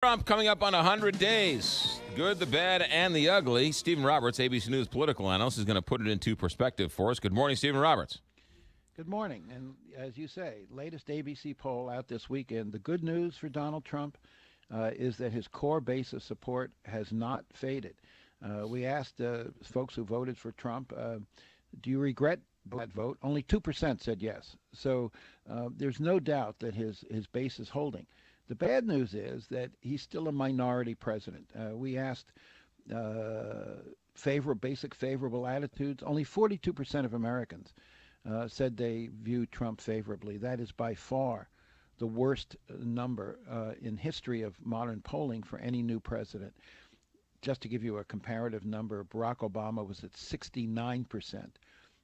Trump coming up on 100 days. Good, the bad, and the ugly. Stephen Roberts, ABC News political analyst, is going to put it into perspective for us. Good morning, Stephen Roberts. Good morning. And as you say, latest ABC poll out this weekend. The good news for Donald Trump is that his core base of support has not faded. We asked folks who voted for Trump, do you regret that vote? Only 2% said yes. So there's no doubt that his base is holding. The bad news is that he's still a minority president. We asked basic favorable attitudes. Only 42% of Americans said they view Trump favorably. That is by far the worst number in history of modern polling for any new president. Just to give you a comparative number, Barack Obama was at 69%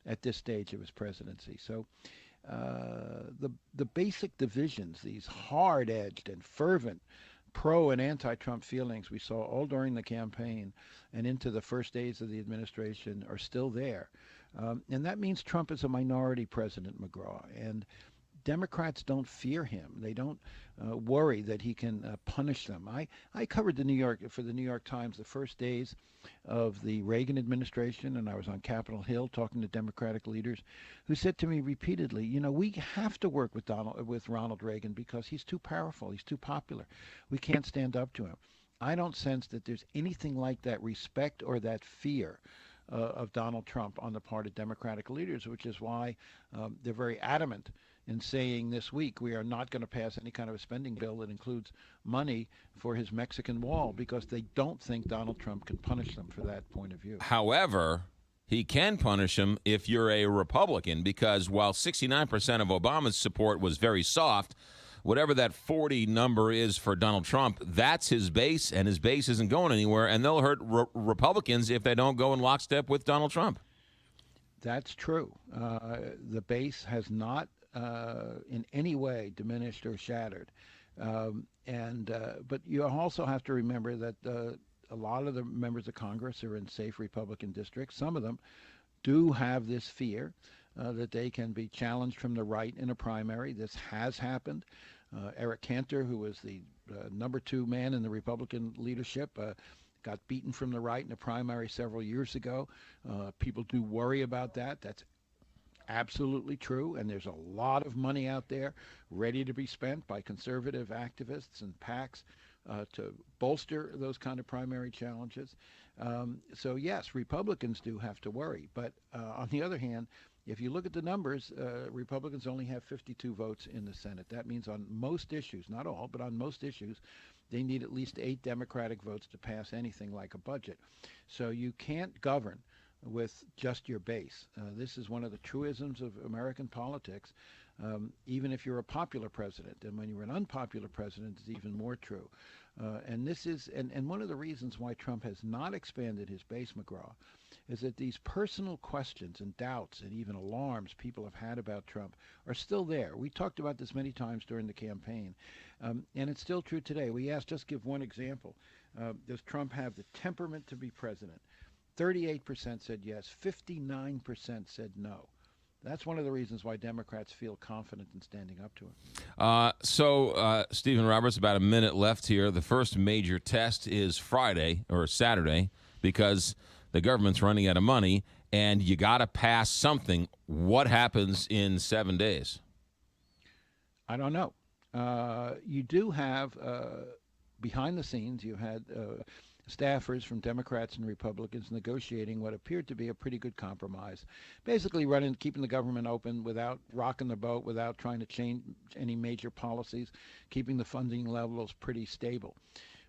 at this stage of his presidency. So the basic divisions, these hard-edged and fervent pro and anti-Trump feelings we saw all during the campaign and into the first days of the administration are still there. And that means Trump is a minority president, McGraw. And Democrats don't fear him. They don't worry that he can punish them. I covered the New York Times the first days of the Reagan administration, and I was on Capitol Hill talking to Democratic leaders who said to me repeatedly, you know, we have to work with Ronald Reagan because he's too powerful, he's too popular. We can't stand up to him. I don't sense that there's anything like that respect or that fear of Donald Trump on the part of Democratic leaders, which is why they're very adamant in saying this week we are not going to pass any kind of a spending bill that includes money for his Mexican wall, because they don't think Donald Trump can punish them for that point of view. However, he can punish him if you're a Republican, because while 69% of Obama's support was very soft, whatever that 40 number is for Donald Trump, that's his base, and his base isn't going anywhere, and they'll hurt Republicans if they don't go in lockstep with Donald Trump. That's true. The base has not in any way diminished or shattered. But you also have to remember that a lot of the members of Congress are in safe Republican districts. Some of them do have this fear that they can be challenged from the right in a primary. This has happened. Eric Cantor, who was the number 2 man in the Republican leadership, got beaten from the right in a primary several years ago. People do worry about that. That's absolutely true, and there's a lot of money out there ready to be spent by conservative activists and PACs to bolster those kind of primary challenges. So yes, Republicans do have to worry, but on the other hand, if you look at the numbers, Republicans only have 52 votes in the Senate. That means on most issues, not all, but on most issues, they need at least 8 Democratic votes to pass anything like a budget. So you can't govern with just your base. This is one of the truisms of American politics, even if you're a popular president. And when you're an unpopular president, it's even more true. And this is, and one of the reasons why Trump has not expanded his base, McGraw, is that these personal questions and doubts and even alarms people have had about Trump are still there. We talked about this many times during the campaign, and it's still true today. We asked, just give one example. Does Trump have the temperament to be president? 38% said yes, 59% said no. That's one of the reasons why Democrats feel confident in standing up to him. Stephen Roberts, about a minute left here. The first major test is Friday or Saturday, because the government's running out of money, and you got to pass something. What happens in 7 days? I don't know. You do have, behind the scenes, you had staffers from Democrats and Republicans negotiating what appeared to be a pretty good compromise, basically keeping the government open without rocking the boat, without trying to change any major policies, keeping the funding levels pretty stable.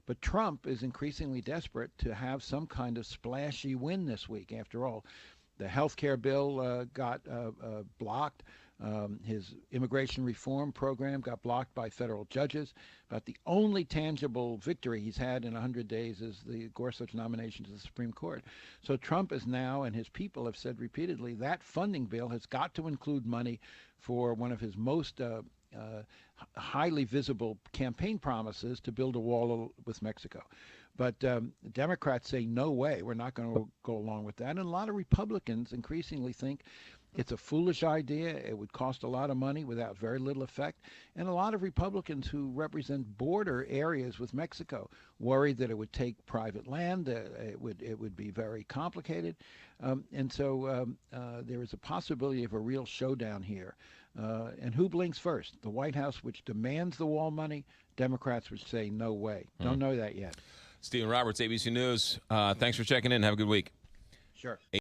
But Trump is increasingly desperate to have some kind of splashy win this week. After all, the health care bill got blocked. His immigration reform program got blocked by federal judges. But the only tangible victory he's had in 100 days is the Gorsuch nomination to the Supreme Court. So Trump is now, and his people have said repeatedly, that funding bill has got to include money for one of his most highly visible campaign promises to build a wall with Mexico. But Democrats say, no way, we're not going to go along with that. And a lot of Republicans increasingly think It's a foolish idea. It would cost a lot of money without very little effect. And a lot of Republicans who represent border areas with Mexico worried that it would take private land. It would be very complicated. And so there is a possibility of a real showdown here. And who blinks first? The White House, which demands the wall money. Democrats would say no way. Don't know that yet. Stephen Roberts, ABC News. Thanks for checking in. Have a good week. Sure.